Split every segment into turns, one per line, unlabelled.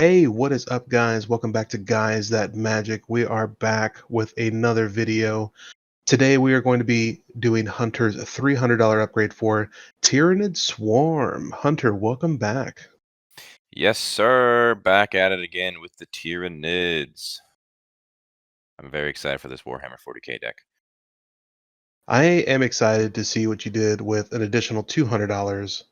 Hey, what is up, guys? Welcome back to Guys That Magic. We are back with another video. Today, we are going to be doing Hunter's $300 upgrade for Tyranid Swarm. Hunter, welcome back.
Yes, sir. Back at it again with the Tyranids. I'm very excited for this Warhammer 40k deck.
I am excited to see what you did with an additional $200.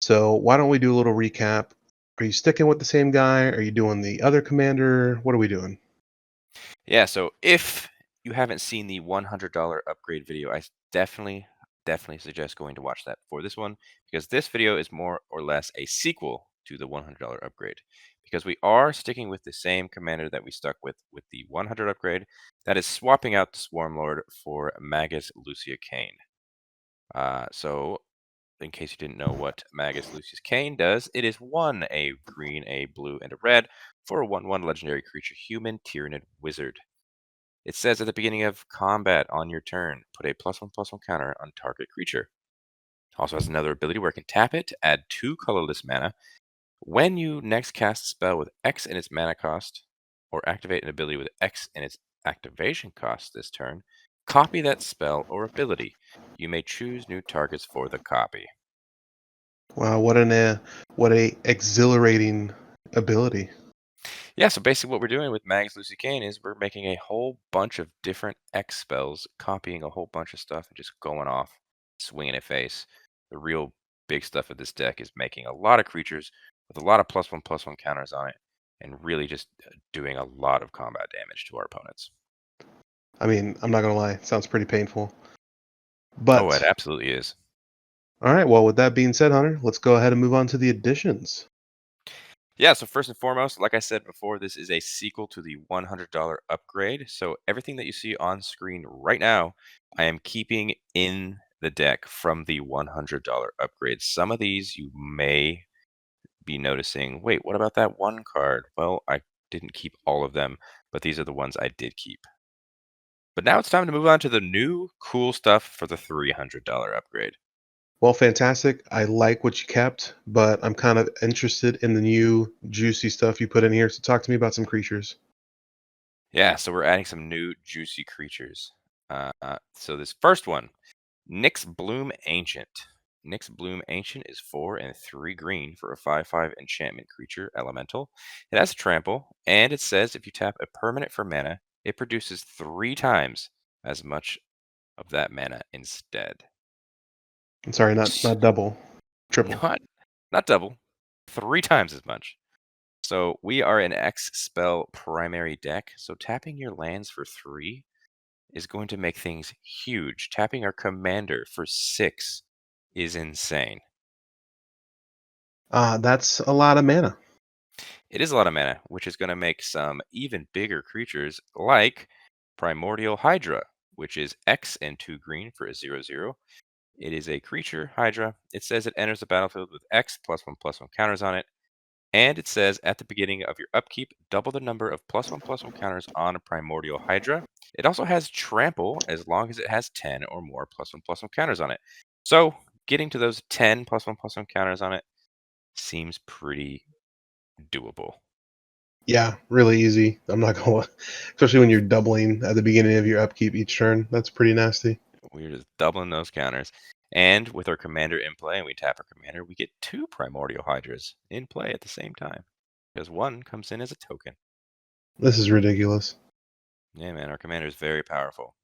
So, why don't we do a little recap? Are you sticking with the same guy? Are you doing the other commander? What are we doing?
Yeah, so if you haven't seen the $100 upgrade video, I definitely suggest going to watch that for this one, because this video is more or less a sequel to the $100 upgrade. Because we are sticking with the same commander that we stuck with the 100 upgrade, that is swapping out the Swarm Lord for Magus Lucea Kane. So in case you didn't know what Magus Lucius Kane does, it is a green, a blue, and a red for a 1/1 legendary creature human Tyranid wizard. It says at the beginning of combat on your turn, put a +1/+1 counter on target creature. Also has another ability where it can tap it to add 2 colorless mana. When you next cast a spell with X in its mana cost, or activate an ability with X in its activation cost this turn, copy that spell or ability. You may choose new targets for the copy.
Wow, what a exhilarating ability.
Yeah, so basically what we're doing with Magus Lucy Kane is we're making a whole bunch of different X spells, copying a whole bunch of stuff and just going off, swinging at face. The real big stuff of this deck is making a lot of creatures with a lot of +1/+1 counters on it, and really just doing a lot of combat damage to our opponents.
I mean, I'm not gonna lie, it sounds pretty painful.
Oh, it
But
absolutely is.
all right, well, with that being said, Hunter, let's go ahead and move on to the additions.
Yeah, so first and foremost, like I said before, this is a sequel to the $100 upgrade. So everything that you see on screen right now, I am keeping in the deck from the $100 upgrade. Some of these you may be noticing, wait, what about that one card? Well, I didn't keep all of them, but these are the ones I did keep. But now it's time to move on to the new cool stuff for the $300 upgrade.
Well, fantastic. I like what you kept, but I'm kind of interested in the new juicy stuff you put in here. So talk to me about some creatures.
Yeah, so we're adding some new juicy creatures. So this first one, Nyx Bloom Ancient. Nyx Bloom Ancient is 4 and 3 green for a 5/5 enchantment creature elemental. It has trample, and it says if you tap a permanent for mana, it produces 3 times as much of that mana instead.
I'm sorry, not
S-
not double, triple.
Not not double, 3 times as much. So we are an X spell primary deck, so tapping your lands for 3 is going to make things huge. Tapping our commander for 6 is insane.
That's a lot of mana.
It is a lot of mana, which is going to make some even bigger creatures like Primordial Hydra, which is X and 2 green for a 0/0. It is a creature, Hydra. It says it enters the battlefield with X +1/+1 counters on it. And it says at the beginning of your upkeep, double the number of +1/+1 counters on a Primordial Hydra. It also has Trample as long as it has 10 or more +1/+1 counters on it. So getting to those 10 +1/+1 counters on it seems pretty doable.
Yeah, really easy. I'm not gonna, especially when you're doubling at the beginning of your upkeep each turn. That's pretty nasty.
We're just doubling those counters. And with our commander in play and we tap our commander, we get 2 Primordial Hydras in play at the same time. Because one comes in as a token.
This is ridiculous.
Yeah, man, our commander is very powerful.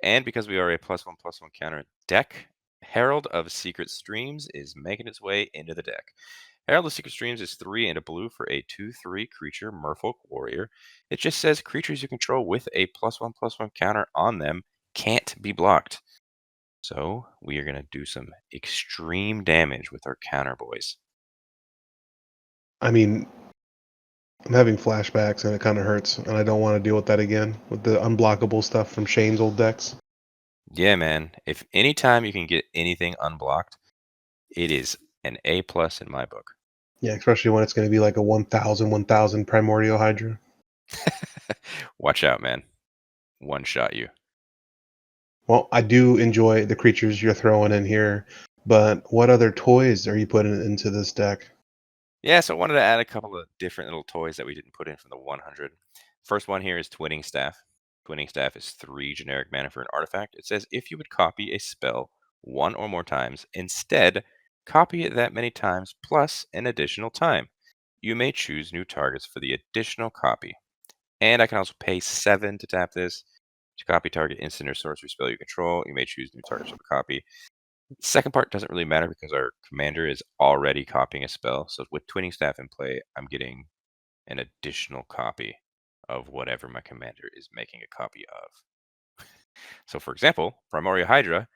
And because we are a +1/+1 counter deck, Herald of Secret Streams is making its way into the deck. Herald of Secret Streams is 3 and a blue for a 2/3 creature Merfolk Warrior. It just says creatures you control with a +1/+1 counter on them can't be blocked. So we are going to do some extreme damage with our counter boys.
I mean, I'm having flashbacks and it kind of hurts, and I don't want to deal with that again with the unblockable stuff from Shane's old decks.
Yeah, man. If anytime you can get anything unblocked, it is an A+ in my book.
Yeah, especially when it's going to be like a 1,000 Primordial Hydra.
Watch out, man. One shot you.
Well, I do enjoy the creatures you're throwing in here, but what other toys are you putting into this deck?
Yeah, so I wanted to add a couple of different little toys that we didn't put in from the 100. First one here is Twinning Staff. Twinning Staff is 3 generic mana for an artifact. It says if you would copy a spell one or more times, instead, copy it that many times plus an additional time. You may choose new targets for the additional copy. And I can also pay 7 to tap this. To copy target instant or sorcery spell you control, you may choose new targets for the copy. Second part doesn't really matter because our commander is already copying a spell. So with Twinning Staff in play, I'm getting an additional copy of whatever my commander is making a copy of. So for example, Primordial Hydra,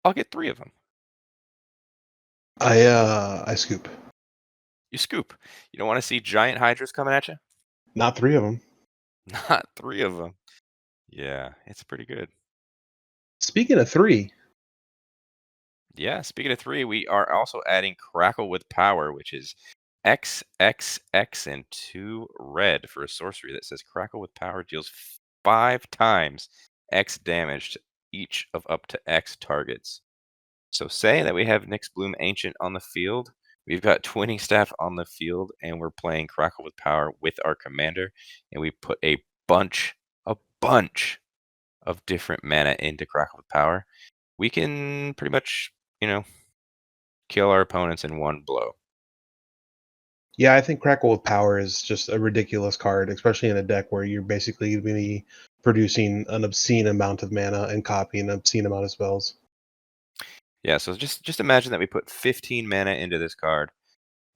I'll get 3 of them.
I scoop.
You scoop. You don't want to see giant hydras coming at you?
Not 3 of them.
Not 3 of them. Yeah, it's pretty good.
Speaking of 3,
Yeah, speaking of 3, we are also adding Crackle with Power, which is X, X, X, and 2 red for a sorcery that says Crackle with Power deals 5 times X damage to each of up to X targets. So say that we have Nyx Bloom Ancient on the field, we've got Twinning Staff on the field, and we're playing Crackle with Power with our commander, and we put a bunch of different mana into Crackle with Power. We can pretty much, you know, kill our opponents in one blow.
yeah, I think Crackle with Power is just a ridiculous card, especially in a deck where you're basically going to be producing an obscene amount of mana and copying an obscene amount of spells.
Yeah, so just imagine that we put 15 mana into this card.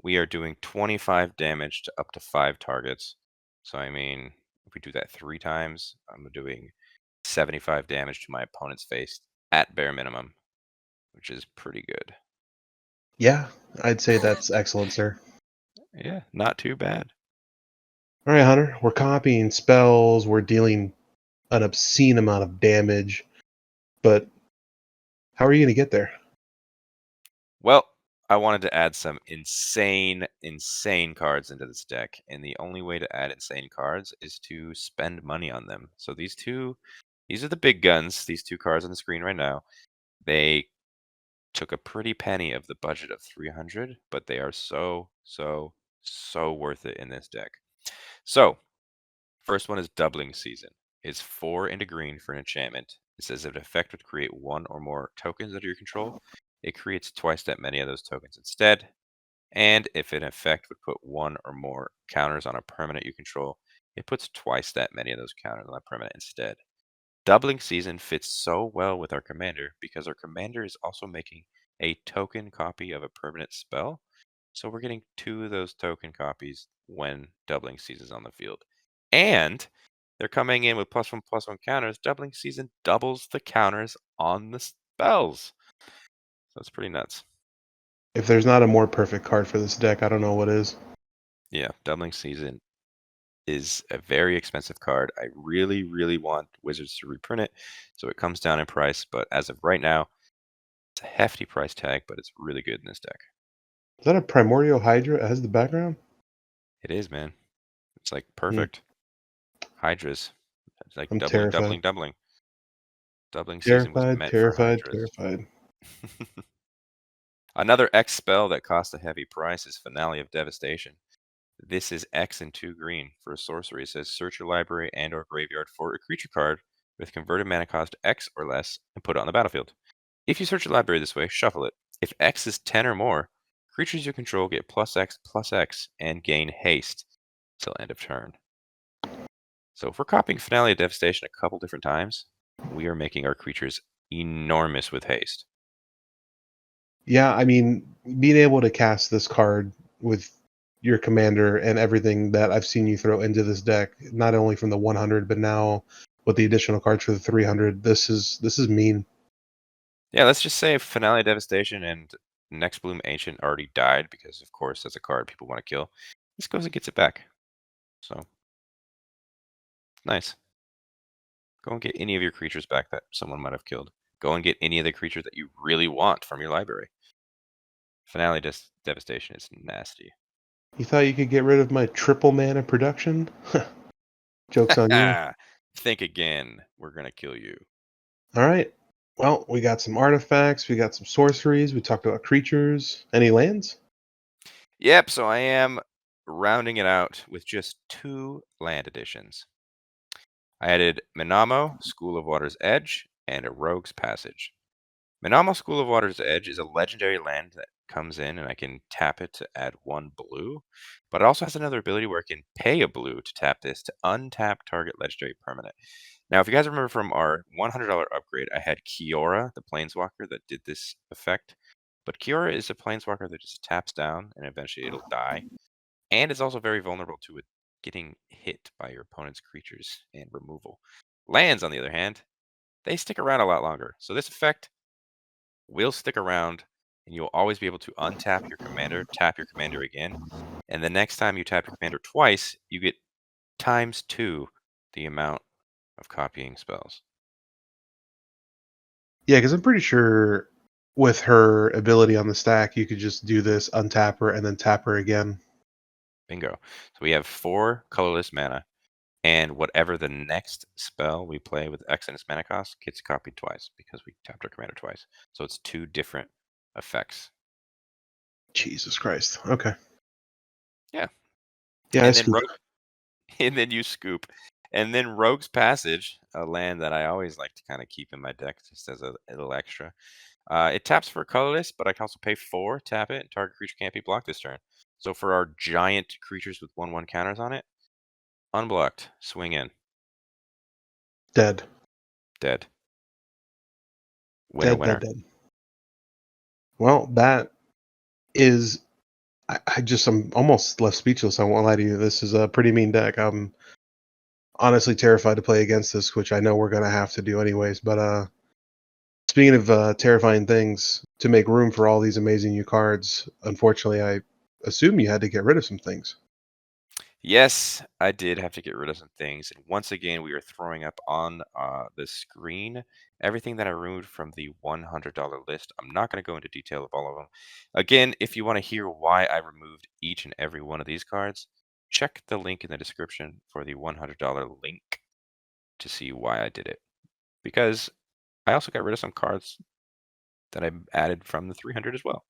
We are doing 25 damage to up to 5 targets. So I mean, if we do that 3 times, I'm doing 75 damage to my opponent's face at bare minimum, which is pretty good.
Yeah, I'd say that's excellent, sir.
Yeah, not too bad.
All right, Hunter, we're copying spells, we're dealing an obscene amount of damage, but how are you going to get there?
Well, I wanted to add some insane cards into this deck, and the only way to add insane cards is to spend money on them. So these are the big guns, these 2 cards on the screen right now. They took a pretty penny of the budget of 300, but they are so worth it in this deck. So, first one is Doubling Season. It's 4 into green for an enchantment. It says if an effect would create 1 or more tokens under your control, it creates twice that many of those tokens instead. And if an effect would put 1 or more counters on a permanent you control, it puts twice that many of those counters on a permanent instead. Doubling Season fits so well with our commander because our commander is also making a token copy of a permanent spell. So we're getting 2 of those token copies when Doubling Season is on the field. And they're coming in with +1/+1 counters. Doubling Season doubles the counters on the spells. So it's pretty nuts.
If there's not a more perfect card for this deck, I don't know what is.
Yeah, Doubling Season is a very expensive card. I really, really want Wizards to reprint it so it comes down in price. But as of right now, it's a hefty price tag, but it's really good in this deck.
Is that a Primordial Hydra as the background?
It is, man. It's like
Hmm,
perfect. Hydras. It's like
I'm
doubling,
terrified.
doubling, doubling. Doubling Season was
Terrified,
meant for
terrified,
Hydras.
terrified.
Another X spell that costs a heavy price is Finale of Devastation. This is X and 2 green. For a sorcery, it says search your library and or graveyard for a creature card with converted mana cost X or less and put it on the battlefield. If you search your library this way, shuffle it. If X is 10 or more, creatures you control get +X/+X and gain haste till end of turn. So if we're copying Finale of Devastation a couple different times, we are making our creatures enormous with haste.
Yeah, I mean, being able to cast this card with your commander and everything that I've seen you throw into this deck, not only from the 100, but now with the additional cards for the 300, this is mean.
Yeah, let's just say Finale of Devastation and Next Bloom Ancient already died because, of course, that's a card people want to kill. This goes and gets it back. So, nice. Go and get any of your creatures back that someone might have killed. Go and get any of the creatures that you really want from your library. Finale Devastation is nasty.
You thought you could get rid of my triple mana production? Joke's on you.
Think again. We're going to kill you.
All right. Well, we got some artifacts, we got some sorceries, we talked about creatures. Any lands?
Yep, so I am rounding it out with just 2 land additions. I added Minamo, School of Water's Edge, and a Rogue's Passage. Minamo, School of Water's Edge is a legendary land that comes in, and I can tap it to add 1 blue, but it also has another ability where I can pay a blue to tap this to untap target legendary permanent. Now, if you guys remember from our $100 upgrade, I had Kiora, the Planeswalker, that did this effect. But Kiora is a Planeswalker that just taps down, and eventually it'll die. And is also very vulnerable to it getting hit by your opponent's creatures and removal. Lands, on the other hand, they stick around a lot longer. So this effect will stick around, and you'll always be able to untap your commander, tap your commander again. And the next time you tap your commander twice, you get times 2 the amount of copying spells.
Yeah, because I'm pretty sure with her ability on the stack, you could just do this, untap her, and then tap her again.
Bingo. So we have 4 colorless mana, and whatever the next spell we play with X and its mana cost gets copied twice because we tapped our commander twice. So it's 2 different effects.
Jesus Christ. Okay.
Yeah.
Yeah, I
And then
scoop.
and then you scoop. And then Rogue's Passage, a land that I always like to kind of keep in my deck just as a little extra. It taps for colorless, but I can also pay 4, tap it, and target creature can't be blocked this turn. So for our giant creatures with 1/1 counters on it, unblocked, swing in,
Dead.
dead. Winner,
Dead, dead,
winner.
dead. Well, that is. I'm almost left speechless. I won't lie to you. This is a pretty mean deck. I'm honestly terrified to play against this, which I know we're gonna have to do anyways. But speaking of terrifying things, to make room for all these amazing new cards, unfortunately, I assume you had to get rid of some things.
Yes, I did have to get rid of some things. And once again, we are throwing up on the screen everything that I removed from the $100 list. I'm not going to go into detail of all of them. Again, if you want to hear why I removed each and every one of these cards, check the link in the description for the $100 link to see why I did it. Because I also got rid of some cards that I added from the 300 as well.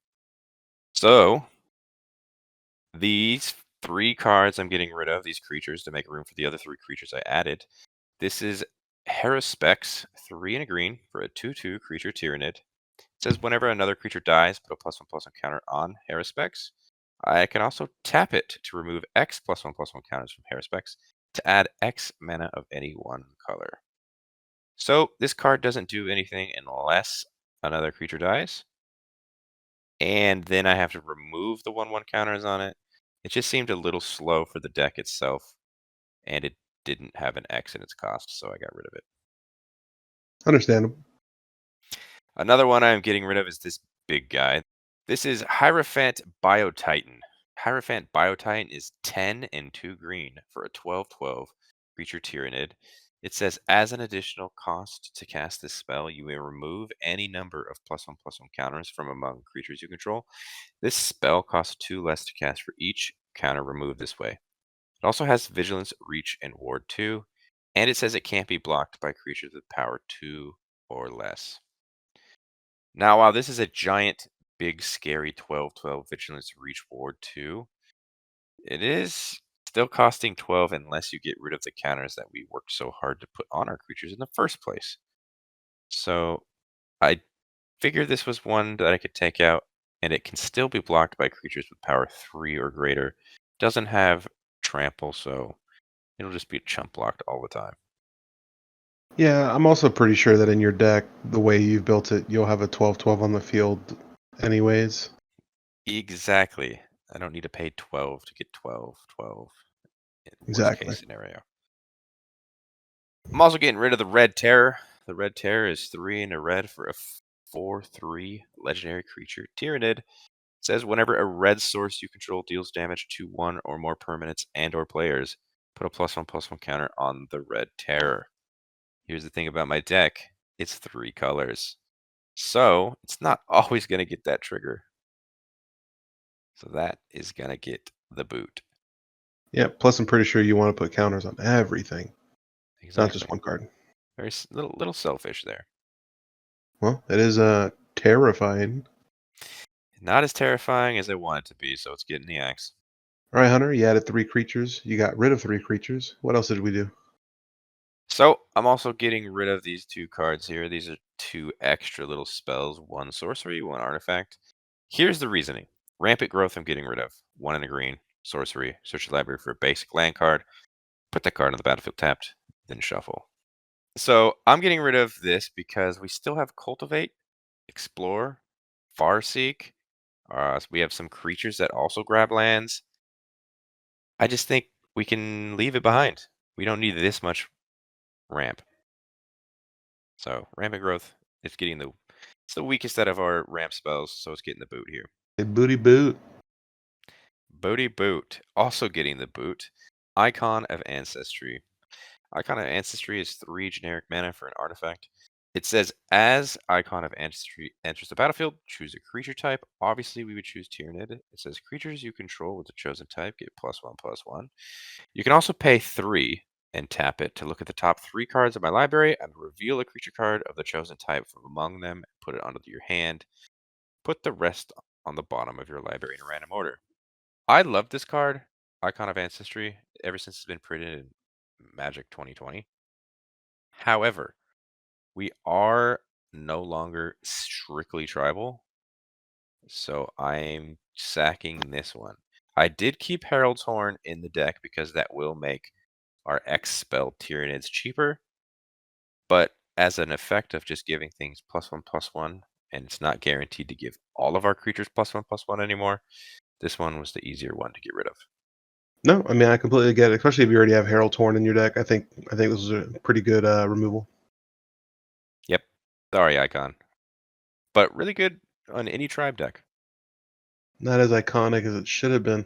So these 3 cards I'm getting rid of, these creatures, to make room for the other 3 creatures I added. This is Haruspex, 3 and a green for a 2/2 creature Tyranid. It says whenever another creature dies, put a +1/+1 counter on Haruspex. I can also tap it to remove X +1/+1 counters from Haruspex to add X mana of any one color. So this card doesn't do anything unless another creature dies. And then I have to remove the 1/1 counters on it. It just seemed a little slow for the deck itself, and it didn't have an X in its cost, so I got rid of it.
Understandable.
Another one I'm getting rid of is this big guy. This is Hierophant Biotitan. Hierophant Biotitan is 10 and 2 green for a 12/12 creature Tyranid. It says, as an additional cost to cast this spell, you may remove any number of +1/+1 counters from among creatures you control. This spell costs 2 less to cast for each counter removed this way. It also has Vigilance, Reach, and Ward 2, and it says it can't be blocked by creatures with power 2 or less. Now, while this is a giant, big, scary 12/12 Vigilance, Reach, Ward 2, it is still costing 12 unless you get rid of the counters that we worked so hard to put on our creatures in the first place. So I figured this was one that I could take out, and it can still be blocked by creatures with power 3 or greater. Doesn't have trample, so it'll just be chump blocked all the time.
Yeah, I'm also pretty sure that in your deck, the way you've built it, you'll have a 12/12 on the field anyways.
Exactly. I don't need to pay 12 to get 12/12 in worst
Exactly.
case scenario. I'm also getting rid of the Red Terror. The Red Terror is 3 and a red for a 4/3 legendary creature. Tyranid. It says whenever a red source you control deals damage to 1 or more permanents and or players, put a +1/+1 counter on the Red Terror. Here's the thing about my deck. It's 3 colors. So it's not always going to get that trigger. So that is going to get the boot.
Yeah, plus I'm pretty sure you want to put counters on everything, not just
Exactly.
one card.
Very little selfish there.
Well, it is terrifying.
Not as terrifying as I want it to be, so it's getting the axe.
All right, Hunter, you added 3 creatures. You got rid of 3 creatures. What else did we do?
So I'm also getting rid of these 2 cards here. These are 2 extra little spells, 1 sorcery, 1 artifact. Here's the reasoning. Rampant growth I'm getting rid of. 1 in a green, sorcery, search your library for a basic land card, put that card on the battlefield tapped, then shuffle. So I'm getting rid of this because we still have cultivate, explore, farseek. So we have some creatures that also grab lands. I just think we can leave it behind. We don't need this much ramp. So rampant growth, it's the weakest out of our ramp spells, so it's getting the boot here.
A booty boot.
Bodhi boot, also getting the boot. Icon of Ancestry. Icon of Ancestry is 3 generic mana for an artifact. It says as Icon of Ancestry enters the battlefield, choose a creature type. Obviously, we would choose Tyranid. It says creatures you control with the chosen type get +1/+1. You can also pay 3 and tap it to look at the top 3 cards of my library and reveal a creature card of the chosen type from among them, put it onto your hand. Put the rest on the bottom of your library in a random order. I love this card, Icon of Ancestry, ever since it's been printed in Magic 2020. However, we are no longer strictly tribal, so I'm sacking this one. I did keep Herald's Horn in the deck because that will make our X spell Tyranids cheaper, but as an effect of just giving things +1/+1, and it's not guaranteed to give all of our creatures +1/+1 anymore, this one was the easier one to get rid of.
No, I mean I completely get it, especially if you already have Herald Torn in your deck. I think this is a pretty good removal.
Yep, sorry, Icon. But really good on any tribe deck.
Not as iconic as it should have been.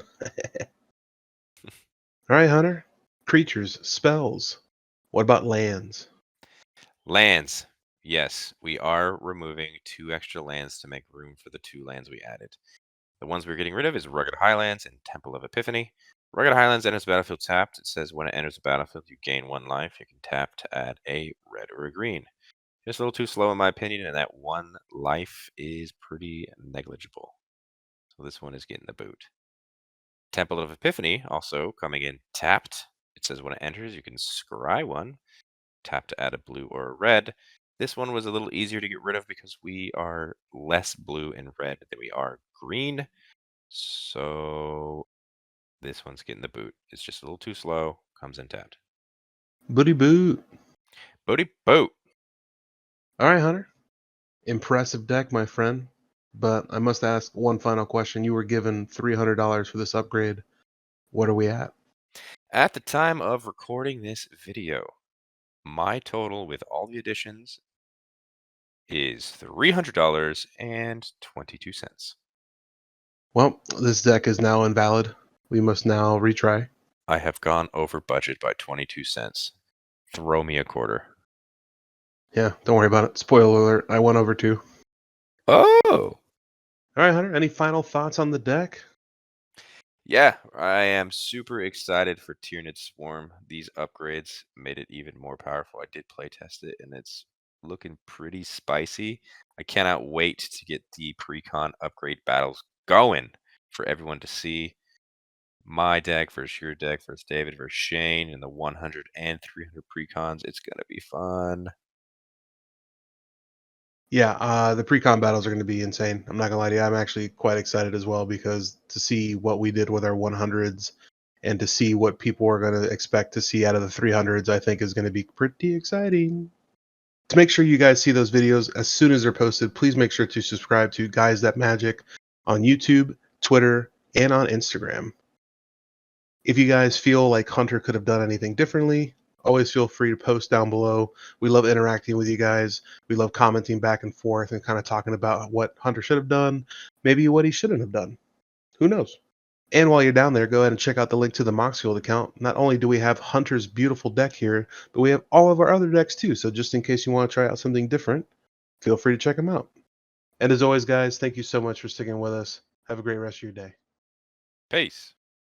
All right, Hunter. Creatures, spells. What about lands?
Lands. Yes, we are removing 2 extra lands to make room for the 2 lands we added. The ones we're getting rid of is Rugged Highlands and Temple of Epiphany. Rugged Highlands enters the battlefield tapped. It says when it enters the battlefield, you gain 1 life. You can tap to add a red or a green. Just a little too slow in my opinion, and that 1 life is pretty negligible. So this one is getting the boot. Temple of Epiphany also coming in tapped. It says when it enters, you can scry 1. Tap to add a blue or a red. This one was a little easier to get rid of because we are less blue and red than we are green. So this one's getting the boot. It's just a little too slow. Comes in tapped.
Booty boot.
Booty boot.
All right, Hunter. Impressive deck, my friend. But I must ask one final question. You were given $300 for this upgrade. What are we at?
At the time of recording this video, my total with all the additions is $300.22.
Well, this deck is now invalid. We must now retry.
I have gone over budget by 22 cents. Throw me a quarter.
Yeah, don't worry about it. Spoiler alert, I went over too.
Oh!
All right, Hunter, any final thoughts on the deck?
Yeah, I am super excited for Tyranid Swarm. These upgrades made it even more powerful. I did play test it, and it's looking pretty spicy. I cannot wait to get the Precon upgrade battles going for everyone to see. My deck versus your deck versus David versus Shane in the 100 and 300 Precons. It's going to be fun.
Yeah, the pre-con battles are going to be insane. I'm not going to lie to you. I'm actually quite excited as well because to see what we did with our 100s and to see what people are going to expect to see out of the 300s, I think is going to be pretty exciting. To make sure you guys see those videos as soon as they're posted, please make sure to subscribe to Guys That Magic on YouTube, Twitter, and on Instagram. If you guys feel like Hunter could have done anything differently, always feel free to post down below. We love interacting with you guys. We love commenting back and forth and kind of talking about what Hunter should have done, maybe what he shouldn't have done. Who knows? And while you're down there, go ahead and check out the link to the Mox Guild account. Not only do we have Hunter's beautiful deck here, but we have all of our other decks too. So just in case you want to try out something different, feel free to check them out. And as always, guys, thank you so much for sticking with us. Have a great rest of your day.
Peace.